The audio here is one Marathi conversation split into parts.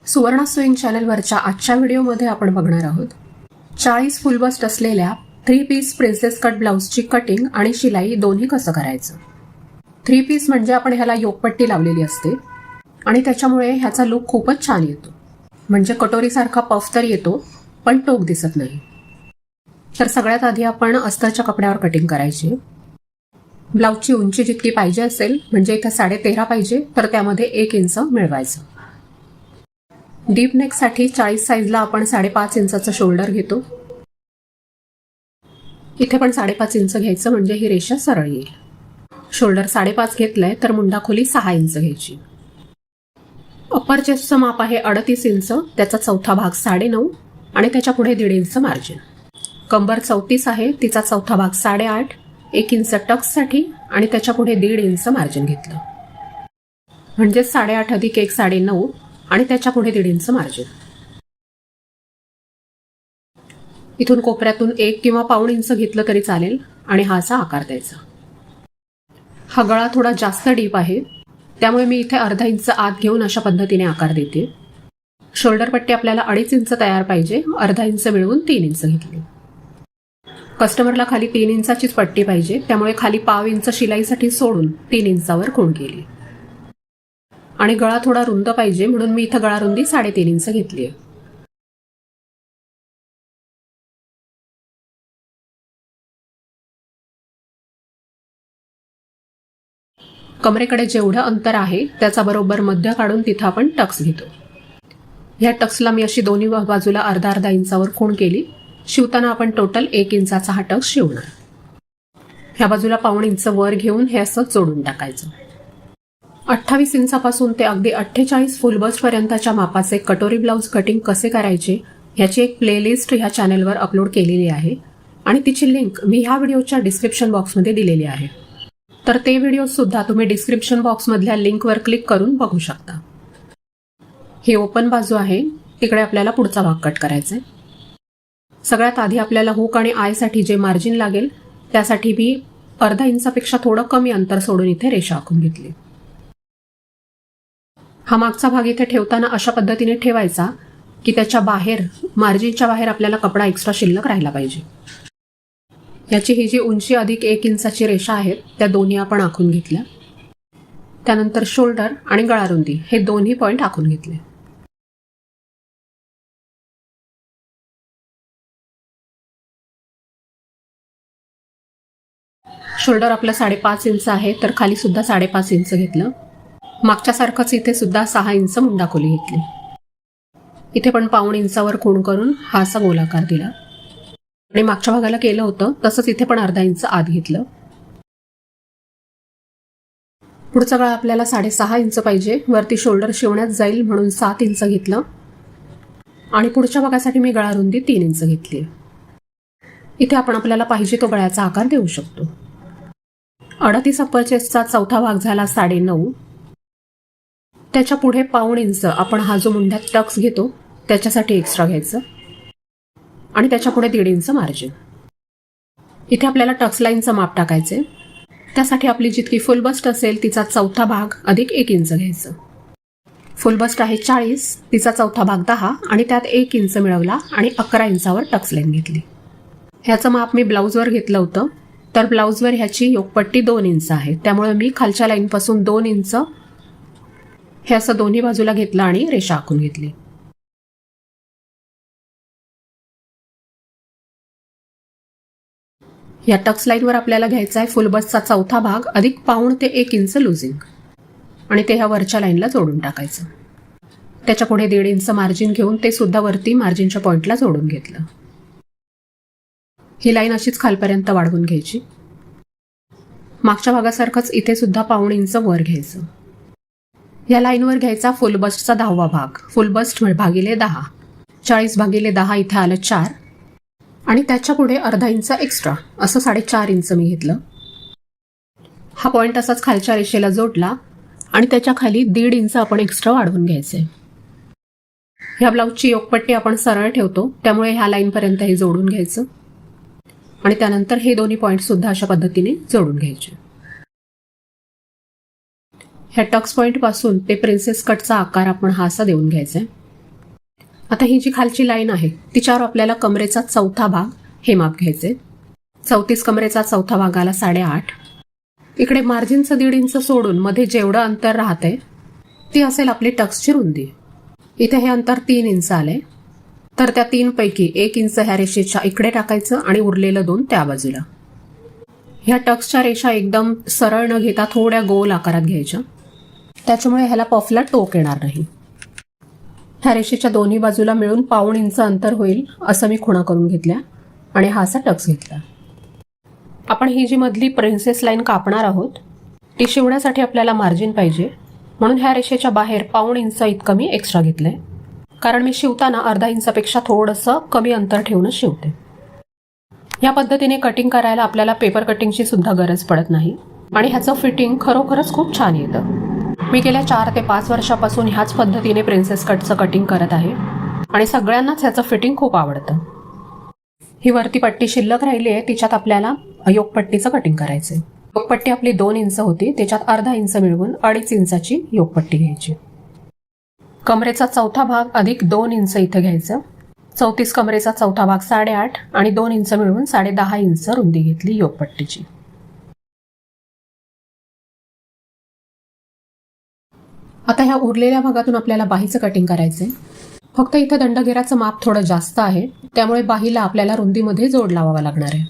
सुवर्णा स्विंग चॅनलवरच्या आजच्या व्हिडिओमध्ये आपण बघणार आहोत 40 फुल बस्ट असलेल्या 3 पीस प्रिन्सेस कट ब्लाउजची कटिंग आणि शिलाई दोन्ही कसं करायचं। 3 पीस म्हणजे आपण ह्याला योकपट्टी लावलेली असते आणि त्याच्यामुळे ह्याचा लुक खूपच छान येतो। म्हणजे कटोरीसारखा पफ तर येतो पण टोक दिसत नाही। तर सगळ्यात आधी आपण अस्तरच्या कपड्यावर कटिंग करायची। ब्लाउजची उंची जितकी पाहिजे असेल, म्हणजे इथे 13.5 पाहिजे तर त्यामध्ये 1 इंच मिळवायचं। डीप नेक साठी 40 साइजला आपण 5.5 इंचाचं शोल्डर घेतो। इथे पण 5.5 इंच घ्यायचं म्हणजे ही रेषा सरळ येईल। शोल्डर 5.5 घेतलंय तर मुंडा खोली 6 इंच घ्यायची। अप्पर चेस्टचं माप आहे 38 इंच, त्याचा चौथा भाग 9.5 आणि त्याच्या पुढे 1.5 इंच मार्जिन। कंबर 34 आहे, तिचा चौथा भाग 8.5, 1 इंच टक्ससाठी आणि त्याच्या पुढे 1.5 इंच मार्जिन घेतलं, म्हणजे 8.5 अधिक 1 9.5 आणि त्याच्या पुढे 1.5 इंच मार्जिन। इथून कोपऱ्यातून 1 किंवा पाऊण इंच घेतलं तरी चालेल आणि हा असा आकार द्यायचा। हा गळा थोडा जास्त डीप आहे, त्यामुळे मी इथे अर्धा इंच आत घेऊन अशा पद्धतीने आकार देते। शोल्डर पट्टी आपल्याला 2.5 इंच तयार पाहिजे, अर्धा इंच मिळवून 3 इंच घेतली। कस्टमरला खाली 3 इंचाचीच पट्टी पाहिजे, त्यामुळे खाली पाव इंच शिलाईसाठी सोडून 3 इंचावर खूण केली। आणि गळा थोडा रुंद पाहिजे म्हणून मी इथं गळा रुंदी 3.5 इंच घेतली आहे। कमरेकडे जेवढं अंतर आहे त्याचा बरोबर मध्य काढून तिथं आपण टक्स घेतो। ह्या टक्सला मी अशी दोन्ही बाजूला अर्धा इंचावर खूण केली। शिवताना आपण टोटल 1 इंचाचा हा टक्स शिवणार। ह्या बाजूला पाऊण इंच वर घेऊन हे असं जोडून टाकायचं। 28 इंचापासून ते अगदी 48 फुल बस्ट पर्यंतच्या मापाचे कटोरी ब्लाउज कटिंग कसे करायचे ह्याची एक प्लेलिस्ट ह्या चॅनलवर अपलोड केलेली आहे आणि तिची लिंक मी ह्या व्हिडिओच्या डिस्क्रिप्शन बॉक्समध्ये दिलेली आहे। तर ते व्हिडिओ सुद्धा तुम्ही डिस्क्रिप्शन बॉक्समधल्या लिंकवर क्लिक करून बघू शकता। ही ओपन बाजू आहे, तिकडे आपल्याला पुढचा भाग कट करायचा आहे। सगळ्यात आधी आपल्याला हुक आणि आयसाठी जे मार्जिन लागेल त्यासाठी मी अर्धा इंचापेक्षा थोडं कमी अंतर सोडून इथे रेषा आखून घेतली। हा मागचा भाग इथे ठेवताना अशा पद्धतीने ठेवायचा की त्याच्या बाहेर, मार्जिनच्या बाहेर आपल्याला कपडा एक्स्ट्रा शिल्लक राहिला पाहिजे। याची ही जी उंची अधिक 1 इंचाची रेषा आहेत त्या दोन्ही आपण आखून घेतल्या। त्यानंतर शोल्डर आणि गळा रुंदी हे दोन्ही पॉइंट आखून घेतले। शोल्डर आपलं 5.5 इंच आहे तर खाली सुद्धा 5.5 इंच घेतलं। मागच्या सारखंच इथे सुद्धा 6 इंच मुंडा खोली घेतली। इथे पण पाऊण इंचावर खूण करून हा असा गोलाकार दिला आणि मागच्या भागाला केलं होतं तसंच इथे पण अर्धा इंच आत घेतलं। पुढचा गळा आपल्याला 6.5 इंच पाहिजे, वरती शोल्डर शिवण्यात जाईल म्हणून 7 इंच घेतलं आणि पुढच्या भागासाठी मी गळा रुंदी 3 इंच घेतली। इथे आपण आपल्याला पाहिजे तो गळ्याचा आकार देऊ शकतो। 38 अप्पर चेस्टचा चौथा भाग झाला 9.5, त्याच्या पुढे पाऊण इंच आपण हा जो मुंड्यात टक्स घेतो त्याच्यासाठी एक्स्ट्रा घ्यायचं आणि त्याच्या पुढे 1.5 इंच मार्जिन। इथे आपल्याला टक्स लाईनचं माप टाकायचे, त्यासाठी आपली जितकी फुल बस्ट असेल तिचा चौथा भाग अधिक 1 इंच घ्यायचं। फुल बस्ट आहे 40, तिचा चौथा भाग 10 आणि त्यात 1 इंच मिळवला आणि 11 इंचावर टक्स लाईन घेतली। ह्याचं माप मी ब्लाऊजवर घेतलं होतं, तर ब्लाऊजवर ह्याची योकपट्टी 2 इंच आहे, त्यामुळे मी खालच्या लाईनपासून 2 इंच हे असं दोन्ही बाजूला घेतलं आणि रेषा आखून घेतली। या टक्स लाईनवर आपल्याला घ्यायचा आहे फुल बस्टचा चौथा भाग अधिक पाऊण ते 1 इंच लुझिंग आणि ते ह्या वरच्या लाईनला जोडून टाकायचं। त्याच्या पुढे 1.5 इंच मार्जिन घेऊन ते सुद्धा वरती मार्जिनच्या पॉइंटला जोडून घेतलं। ही लाईन अशीच खालपर्यंत वाढवून घ्यायची। मागच्या भागासारखंच इथे सुद्धा पाऊण इंच वर घ्यायचं। या लाईनवर घ्यायचा फुल बस्टचा 10वा भाग, फुल बस्ट भागिले 10, 40 भागिले 10 इथे आलं 4 आणि त्याच्या पुढे अर्धा इंच एक्स्ट्रा असं 4.5 इंच मी घेतलं। हा पॉइंट असाच खालच्या रेषेला जोडला आणि त्याच्या खाली 1.5 इंच आपण एक्स्ट्रा वाढवून घ्यायचंय। ह्या ब्लाऊजची योकपट्टी आपण सरळ ठेवतो, त्यामुळे ह्या लाईनपर्यंत हे जोडून घ्यायचं आणि त्यानंतर हे दोन्ही पॉइंट सुद्धा अशा पद्धतीने जोडून घ्यायचे। ह्या टक्स पॉइंट पासून ते प्रिन्सेस कटचा आकार आपण हा असा देऊन घ्यायचा आहे। आता ही जी खालची लाईन आहे तिच्यावर आपल्याला कमरेचा चौथा भाग हे माप घ्यायचे. 34 कमरेचा चौथा भाग आला 8.5. इकडे मार्जिनचं 1.5 इंच सोडून मध्ये जेवढं अंतर राहते ती असेल आपली टक्सची रुंदी. इथे हे अंतर 3 इंच आले, तर त्या 3 पैकी 1 इंच ह्या रेषेच्या इकडे टाकायचं आणि उरलेलं 2 त्या बाजूला. ह्या टक्सच्या रेषा एकदम सरळ न घेता थोड्या गोल आकारात घ्यायच्या, त्याच्यामुळे ह्याला पफला टोक येणार नाही. ह्या रेषेच्या दोन्ही बाजूला मिळून 1.5 इंच अंतर होईल असं मी खुणा करून घेतल्या आणि हा असा टक्स घेतला. आपण ही जी मधली प्रिन्सेस लाईन कापणार आहोत ती शिवण्यासाठी आपल्याला मार्जिन पाहिजे, म्हणून ह्या रेषेच्या बाहेर 1.5 इंच इतकं मी एक्स्ट्रा घेतलंय, कारण मी शिवताना अर्धा इंचापेक्षा थोडंसं कमी अंतर ठेवूनच शिवते. या पद्धतीने कटिंग करायला आपल्याला पेपर कटिंगची सुद्धा गरज पडत नाही आणि ह्याचं फिटिंग खरोखरच खूप छान येतं. मी गेल्या 4 ते 5 वर्षापासून ह्याच पद्धतीने प्रिन्सेस कटचं कटिंग करत आहे आणि सगळ्यांनाच ह्याचं फिटिंग खूप आवडतं. ही वरती पट्टी शिल्लक राहिली आहे, तिच्यात आपल्याला योगपट्टीचं कटिंग करायचंय. योगपट्टी आपली 2 इंच होती, त्याच्यात अर्धा इंच मिळवून 2.5 इंचाची योगपट्टी घ्यायची. कमरेचा चौथा भाग अधिक 2 इंच इथे घ्यायचं. 34 कमरेचा चौथा भाग 8.5 आणि 2 इंच मिळवून 10.5 इंच रुंदी घेतली योगपट्टीची. आता ह्या उरलेल्या भागातून आपल्याला बाहीचं कटिंग करायचंय. फक्त इथं दंडगेराचं माप थोडं जास्त आहे, त्यामुळे बाहीला आपल्याला रुंदीमध्ये जोड लावावा लागणार आहे.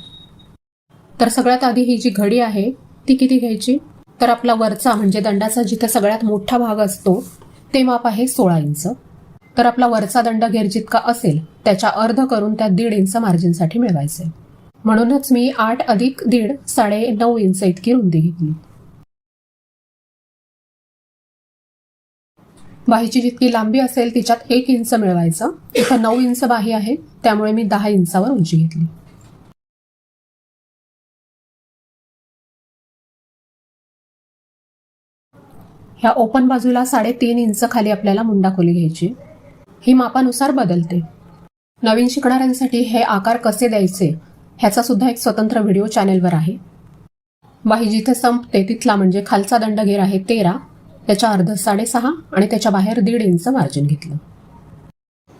तर सगळ्यात आधी ही जी घडी आहे ती किती घ्यायची, तर आपला वरचा म्हणजे दंडाचा जिथे सगळ्यात मोठा भाग असतो ते माप आहे 16 इंच. तर आपला वरचा दंडघेर जितका असेल त्याच्या अर्ध करून त्या 1.5 इंच मार्जिनसाठी मिळवायचे. म्हणूनच मी 8 अधिक 1.5 9.5 इंच इतकी रुंदी घेतली. बाहीची जितकी लांबी असेल तिच्यात 1 इंच मिळवायचं. इथं 9 इंच बाही आहे, त्यामुळे मी 10 इंचावर उंची घेतली. ह्या ओपन बाजूला 3.5 इंच खाली आपल्याला मुंडा खोली घ्यायची. ही मापानुसार बदलते. नवीन शिकणाऱ्यांसाठी हे आकार कसे द्यायचे ह्याचा सुद्धा एक स्वतंत्र व्हिडिओ चॅनेलवर आहे. बाही जिथे संपते तिथला म्हणजे खालचा दंडघेर आहे 13, त्याच्या अर्ध 6.5 आणि त्याच्या बाहेर 1.5 इंच मार्जिन घेतलं.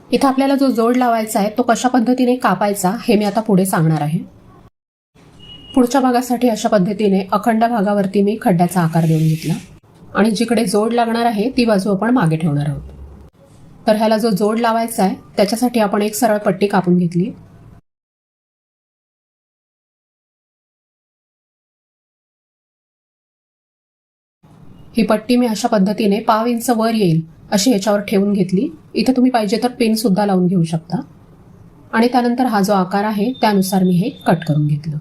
इथं आपल्याला जो जोड लावायचा आहे तो कशा पद्धतीने कापायचा हे मी आता पुढे सांगणार आहे. पुढच्या भागासाठी अशा पद्धतीने अखंड भागावरती मी खड्ड्याचा आकार देऊन घेतला आणि जिकडे जोड लागणार आहे ती बाजू आपण मागे ठेवणार आहोत. तर ह्याला जो जोड लावायचा आहे त्याच्यासाठी आपण एक सरळ पट्टी कापून घेतली. ही पट्टी मी अशा पद्धतीने 1/2 इंच वर येईल अशी ह्याच्यावर ठेवून घेतली. इथे तुम्ही पाहिजे तर पेन सुद्धा लावून घेऊ शकता. आणि त्यानंतर हा जो आकार आहे त्यानुसार मी हे कट करून घेतलं.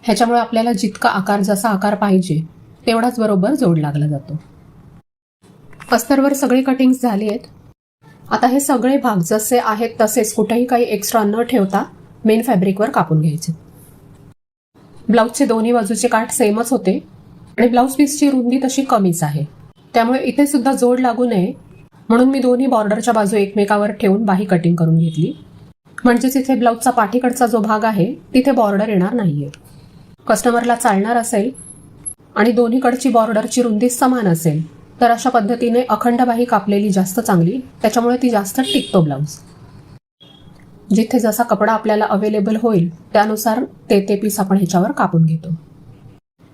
ह्याच्यामुळे आपल्याला जितका आकार जसा आकार पाहिजे तेवढाच बरोबर जोड लागला जातो. अस्तरवर सगळे कटिंग्स झाली आहेत. आता हे सगळे भाग जसे आहेत तसेच कुठेही काही एक्स्ट्रा न ठेवता मेन फॅब्रिकवर कापून घ्यायचे. ब्लाऊजचे दोन्ही बाजूचे काठ सेमच होते आणि ब्लाऊज पीसची रुंदी तशी कमीच आहे, त्यामुळे इथे सुद्धा जोड लागू नये म्हणून मी दोन्ही बॉर्डरच्या बाजू एकमेकावर ठेवून बाही कटिंग करून घेतली. म्हणजेच इथे ब्लाऊजचा पाठीकडचा जो भाग आहे तिथे बॉर्डर येणार नाहीये. कस्टमरला चालणार असेल आणि दोन्हीकडची बॉर्डरची रुंदी समान असेल तर अशा पद्धतीने अखंड बाही कापलेली जास्त चांगली, त्याच्यामुळे ती जास्त टिकतो ब्लाऊज. जिथे जसा कपडा आपल्याला अवेलेबल होईल त्यानुसार ते पीस आपण ह्याच्यावर कापून घेतो.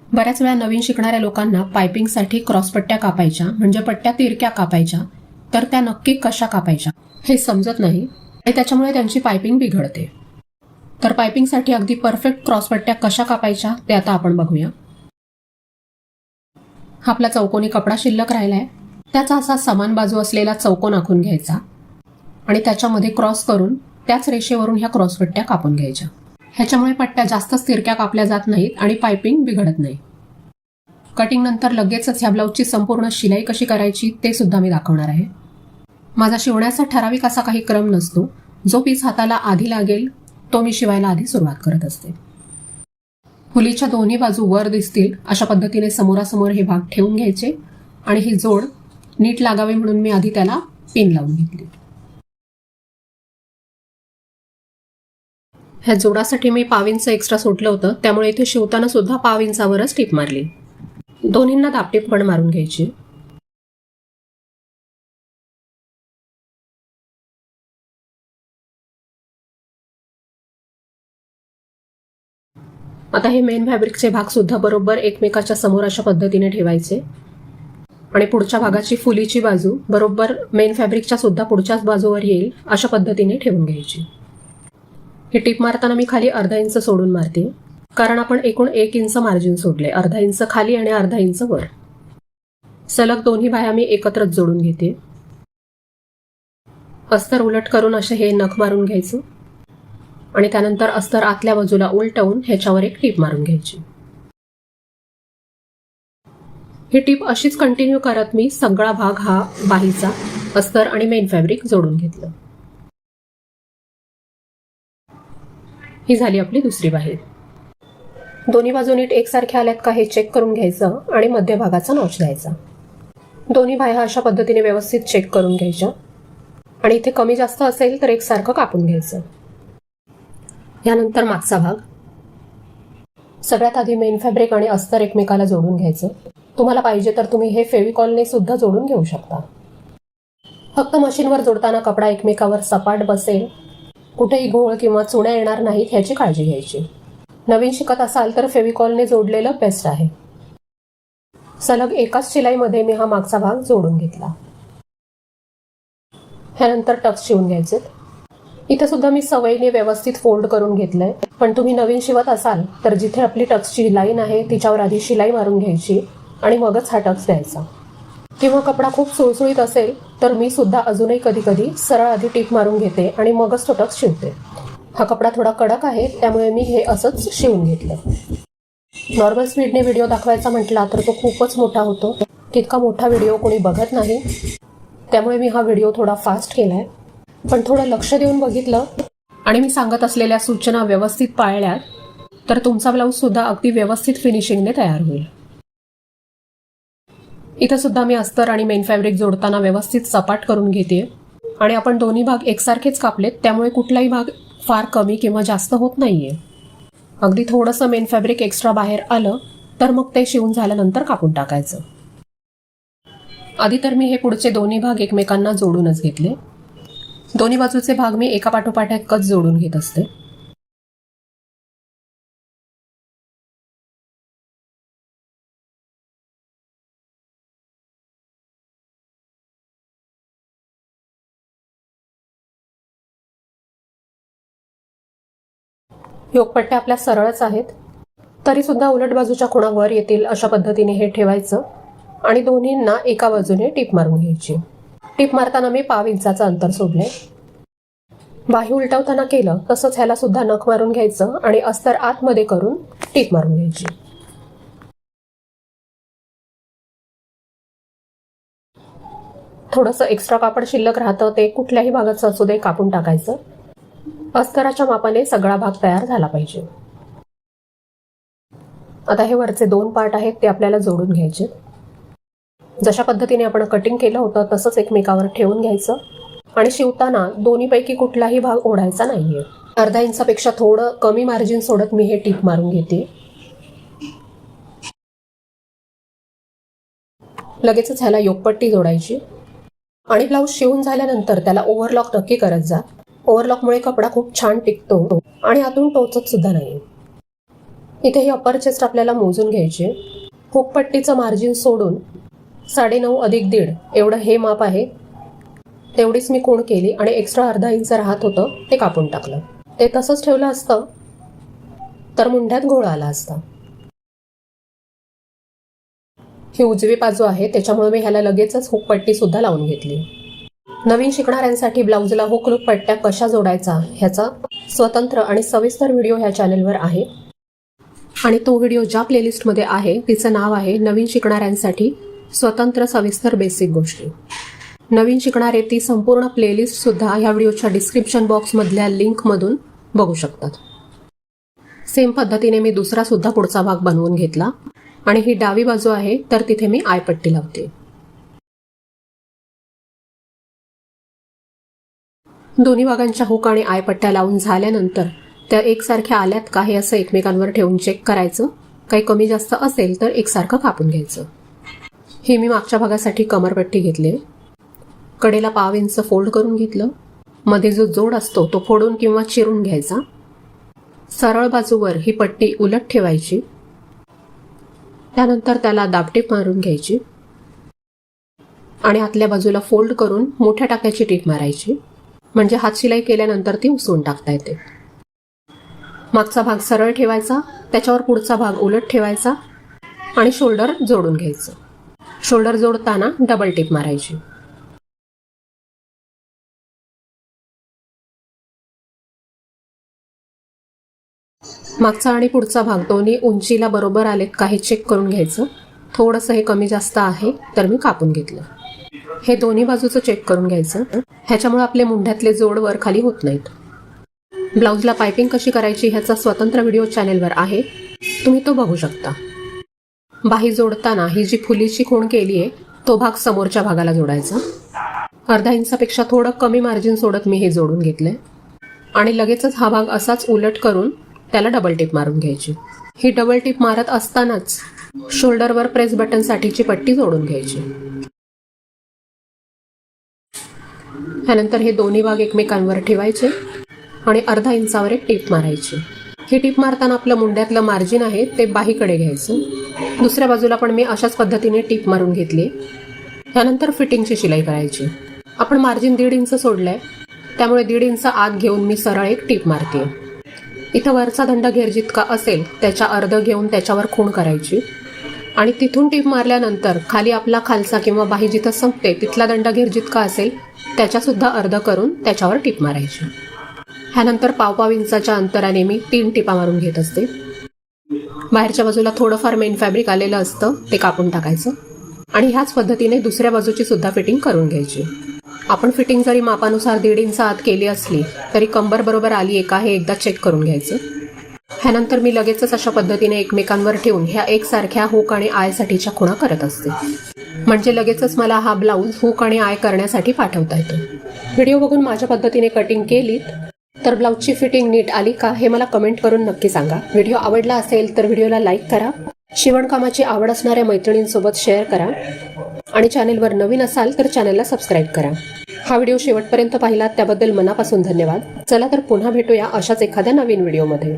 बऱ्याच वेळा नवीन शिकणाऱ्या लोकांना पायपिंगसाठी क्रॉसपट्ट्या कापायच्या म्हणजे पट्ट्या तिरक्या कापायच्या, तर त्या नक्की कशा कापायच्या हे समजत नाही आणि त्याच्यामुळे त्यांची पायपिंग बिघडते. तर पायपिंगसाठी अगदी परफेक्ट क्रॉसपट्ट्या कशा कापायच्या ते आता आपण बघूया. हा आपला चौकोनी कपडा शिल्लक राहिलाय, त्याचा असा समान बाजू असलेला चौकोन आखून घ्यायचा आणि त्याच्यामध्ये क्रॉस करून त्याच रेषेवरून ह्या क्रॉसपट्ट्या कापून घ्यायच्या. ह्याच्यामुळे पट्ट्या जास्त तिरक्या कापल्या जात नाहीत आणि पायपिंग बिघडत नाही. कटिंग नंतर लगेचच ह्या ब्लाऊजची संपूर्ण शिलाई कशी करायची ते सुद्धा मी दाखवणार आहे. माझा शिवण्याचा ठराविक असा काही क्रम नसतो. जो पीस हाताला आधी लागेल तो मी शिवायला आधी सुरुवात करत असते. फुलीच्या दोन्ही बाजू वर दिसतील अशा पद्धतीने समोरासमोर हे भाग ठेवून घ्यायचे आणि ही जोड नीट लागावी म्हणून मी आधी त्याला पिन लावून घेतली. ह्या जोडासाठी मी 1/2 इंच एक्स्ट्रा सोडलं होतं, त्यामुळे इथे शिवताना सुद्धा 1/2 इंचावरच टीप मारली. दोन्हींना दाबटीप पण मारून घ्यायची. आता हे मेन फॅब्रिकचे भाग सुद्धा बरोबर एकमेकाच्या समोर अशा पद्धतीने ठेवायचे आणि पुढच्या भागाची फुलीची बाजू बरोबर मेन फॅब्रिकच्या सुद्धा पुढच्याच बाजूवर येईल अशा पद्धतीने ठेवून घ्यायची. हे टीप मारताना मी खाली अर्धा इंच सोडून मारते, कारण आपण एकूण 1 इंच मार्जिन सोडले, अर्धा इंच खाली आणि अर्धा इंच वर. सलग दोन्ही बाह्या मी एकत्रच जोडून घेते. अस्तर उलट करून असे हे नख मारून घ्यायचं आणि त्यानंतर अस्तर आतल्या बाजूला उलटवून ह्याच्यावर एक टीप मारून घ्यायची. ही टीप अशीच कंटिन्यू करत मी सगळा भाग हा बाहीचा अस्तर आणि मेन फॅब्रिक जोडून घेतलं. ही झाली आपली दुसरी बाही. दोन्ही बाजू नीट एकसारख्या आल्यात का हे चेक करून घ्यायचं आणि मध्यभागाचा नॉच द्यायचा. दोन्ही बाह्या अशा पद्धतीने व्यवस्थित चेक करून घ्यायच्या आणि इथे कमी जास्त असेल तर एकसारखं कापून घ्यायचं. यानंतर मागचा भाग. सगळ्यात आधी मेन फॅब्रिक आणि अस्तर एकमेकाला जोडून घ्यायचं. तुम्हाला पाहिजे तर तुम्ही हे फेविकॉलने सुद्धा जोडून घेऊ शकता. फक्त मशीनवर जोडताना कपडा एकमेकावर सपाट बसेल, कुठेही घोळ किंवा चुण्या येणार नाहीत ह्याची काळजी घ्यायची. नवीन शिकत असाल तर फेविकॉलने जोडलेलं बेस्ट आहे. सलग एकाच शिलाईमध्ये मी हा मागचा भाग जोडून घेतला. ह्यानंतर टक्स शिवून घ्यायचे. इथे सुद्धा मी सवयीने व्यवस्थित फोल्ड करून घेतलंय, पण तुम्ही नवीन शिवत असाल तर जिथे आपली टक्सची लाईन आहे तिच्यावर आधी शिलाई मारून घ्यायची आणि मगच हा टक्स द्यायचा. किंवा कपडा खूप सुळसुळीत असेल तर मी सुद्धा अजूनही कधी कधी सरळ आधी टीप मारून घेते आणि मगच तो टक्स शिवते. हा कपडा थोडा कडक आहे त्यामुळे मी हे असंच शिवून घेतलं. नॉर्मल स्पीडने व्हिडिओ दाखवायचा म्हटला तर तो खूपच मोठा होतो. तितका मोठा व्हिडिओ कोणी बघत नाही, त्यामुळे मी हा व्हिडिओ थोडा फास्ट केलाय. पण थोडं लक्ष देऊन बघितलं आणि मी सांगत असलेल्या सूचना व्यवस्थित पाळल्या तर तुमचा ब्लाऊज सुद्धा अगदी व्यवस्थित फिनिशिंगने तयार होईल. इथं सुद्धा मी अस्तर आणि मेन फॅब्रिक जोडताना व्यवस्थित सपाट करून घेते आणि आपण दोन्ही भाग एकसारखेच कापलेत, त्यामुळे कुठलाही भाग फार कमी किंवा जास्त होत नाहीये. अगदी थोडंसं मेन फॅब्रिक एक्स्ट्रा बाहेर आलं तर मग ते शिवून झाल्यानंतर कापून टाकायचं. आधी तर मी हे पुढचे दोन्ही भाग एकमेकांना जोडूनच घेतले. दोन्ही बाजूचे भाग मी एका पाठोपाठ एकच जोडून घेत असते. योगपट्ट्या आपल्या सरळच आहेत, तरी सुद्धा उलट बाजूच्या खुणा वर येतील अशा पद्धतीने हे ठेवायचं आणि दोन्हींना एका बाजूने टीप मारून घ्यायची. टीप मारताना मी 1/2 इंचाचं अंतर सोडले. बाही उलटवताना केलं तसंच ह्याला सुद्धा नख मारून घ्यायचं आणि अस्तर आतमध्ये करून टीप मारून घ्यायची. थोडंसं एक्स्ट्रा कापड शिल्लक राहतं, ते कुठल्याही भागाचं असू दे कापून टाकायचं. अस्तराच्या मापाने सगळा भाग तयार झाला पाहिजे. आता हे वरचे 2 पार्ट आहेत ते आपल्याला जोडून घ्यायचे. जशा पद्धतीने आपण कटिंग केलं होतं तसंच एकमेकावर ठेवून घ्यायचं आणि शिवताना दोन्हीपैकी कुठलाही भाग ओढायचा नाहीये. अर्धा इंचापेक्षा थोडं कमी मार्जिन सोडत मी हे टीप मारून घेते. लगेचच ह्याला योगपट्टी जोडायची आणि ब्लाऊज शिवून झाल्यानंतर त्याला ओव्हरलॉक नक्की करत जा. ओव्हरलॉकमुळे कपडा खूप छान टिकतो आणि आतून टोचत सुद्धा नाही. इथे ही अप्पर चेस्ट आपल्याला मोजून घ्यायची. हुकपट्टीचं मार्जिन सोडून 9.5 अधिक 1.5 एवढं हे माप आहे. तेवढीच मी खूण केली आणि एक्स्ट्रा अर्धा इंच राहत होतं ते कापून टाकलं. ते तसंच ठेवलं असतं तर मुंढ्यात घोळ आला असता. ही उजवी बाजू आहे त्याच्यामुळे मी ह्याला लगेचच हुकपट्टी सुद्धा लावून घेतली. नवीन शिकणाऱ्यांसाठी ब्लाऊजला हुक लूप पट्ट्या कशा जोडायचा ह्याचा स्वतंत्र आणि सविस्तर व्हिडिओ ह्या चॅनलवर आहे आणि तो व्हिडिओ ज्या प्लेलिस्टमध्ये आहे तिचं नाव आहे नवीन शिकणाऱ्यांसाठी स्वतंत्र सविस्तर बेसिक गोष्टी. नवीन शिकणारे ती संपूर्ण प्लेलिस्ट सुद्धा ह्या व्हिडिओच्या डिस्क्रिप्शन बॉक्समधल्या लिंकमधून बघू शकतात. सेम पद्धतीने मी दुसरा सुद्धा पुढचा भाग बनवून घेतला आणि ही डावी बाजू आहे तर तिथे मी आयपट्टी लावते. दोन्ही भागांच्या हुक आणि आयपट्ट्या लावून झाल्यानंतर त्या एकसारख्या आल्यात का हे असं एकमेकांवर ठेवून चेक करायचं. काही कमी जास्त असेल तर एकसारखं कापून घ्यायचं. ही मी मागच्या भागासाठी कमरपट्टी घेतली. कडेला 1/2 इंच फोल्ड करून घेतलं. मध्ये जो जोड असतो तो फोडून किंवा चिरून घ्यायचा. सरळ बाजूवर ही पट्टी उलट ठेवायची. त्यानंतर त्याला दाबटीप मारून घ्यायची आणि आतल्या बाजूला फोल्ड करून मोठ्या टाक्याची टीप मारायची, म्हणजे हात शिलाई केल्यानंतर ती उसवून टाकता येते. मागचा भाग सरळ ठेवायचा, त्याच्यावर पुढचा भाग उलट ठेवायचा आणि शोल्डर जोडून घ्यायचं. शोल्डर जोडताना डबल टीप मारायची. मागचा आणि पुढचा भाग दोन्ही उंचीला बरोबर आलेत का हे चेक करून घ्यायचं. थोडंसं हे कमी जास्त आहे तर मी कापून घेतलं. हे दोन्ही बाजूचं चेक करून घ्यायचं. ह्याच्यामुळे आपले मुंढ्यातले जोड वर खाली होत नाहीत. ब्लाऊजला पायपिंग कशी करायची ह्याचा स्वतंत्र व्हिडिओ चॅनेलवर आहे, तुम्ही तो बघू शकता. बाही जोडताना ही जी फुलीची खूण केली आहे तो भाग समोरच्या भागाला जोडायचा. अर्धा इंचापेक्षा थोडं कमी मार्जिन सोडत मी हे जोडून घेतलंय आणि लगेचच हा भाग असाच उलट करून त्याला डबल टिप मारून घ्यायची. ही डबल टिप मारत असतानाच शोल्डरवर प्रेस बटनसाठीची पट्टी जोडून घ्यायची. त्यानंतर हे दोन्ही भाग एकमेकांवर ठेवायचे आणि अर्धा इंचावर एक टीप मारायची. ही टीप मारताना आपलं मुंड्यातलं मार्जिन आहे ते बाहीकडे घ्यायचं. दुसऱ्या बाजूला पण मी अशाच पद्धतीने टीप मारून घेतली. त्यानंतर फिटिंगची शिलाई करायची. आपण मार्जिन 1.5 इंच सोडलंय, त्यामुळे 1.5 इंच आत घेऊन मी सरळ एक टीप मारते. इथं वरचा दंड घेर जितका असेल त्याच्या अर्ध घेऊन त्याच्यावर खूण करायची आणि तिथून टीप मारल्यानंतर खाली आपला खालचा किंवा बाही जिथं संपते तिथला दंड घेर जितका असेल त्याच्यासुद्धा अर्ध करून त्याच्यावर टीप मारायची. ह्यानंतर 1.5 इंचाच्या अंतराने मी 3 टिपा मारून घेत असते. बाहेरच्या बाजूला थोडंफार मेन फॅब्रिक आलेलं असतं ते कापून टाकायचं आणि ह्याच पद्धतीने दुसऱ्या बाजूची सुद्धा फिटिंग करून घ्यायची. आपण फिटिंग जरी मापानुसार 1.5 इंच आत केली असली तरी कंबर बरोबर आली आहे का हे एकदा चेक करून घ्यायचं. ह्यानंतर मी लगेचच अशा पद्धतीने एकमेकांवर ठेवून ह्या एकसारख्या हुक आणि आयसाठीच्या खुणा करत असते, म्हणजे लगेचच मला हा ब्लाऊज हुक आणि आय करण्यासाठी पाठवता येतो. व्हिडिओ बघून माझ्या पद्धतीने कटिंग केलीत तर ब्लाऊजची फिटिंग नीट आली का हे मला कमेंट करून नक्की सांगा. व्हिडिओ आवडला असेल तर व्हिडिओला लाईक करा, शिवणकामाची आवड असणाऱ्या मैत्रिणींसोबत शेअर करा आणि चॅनेलवर नवीन असाल तर चॅनेलला सबस्क्राईब करा. हा व्हिडिओ शेवटपर्यंत पाहिलात त्याबद्दल मनापासून धन्यवाद. चला तर पुन्हा भेटूया अशाच एखाद्या नवीन व्हिडिओमध्ये.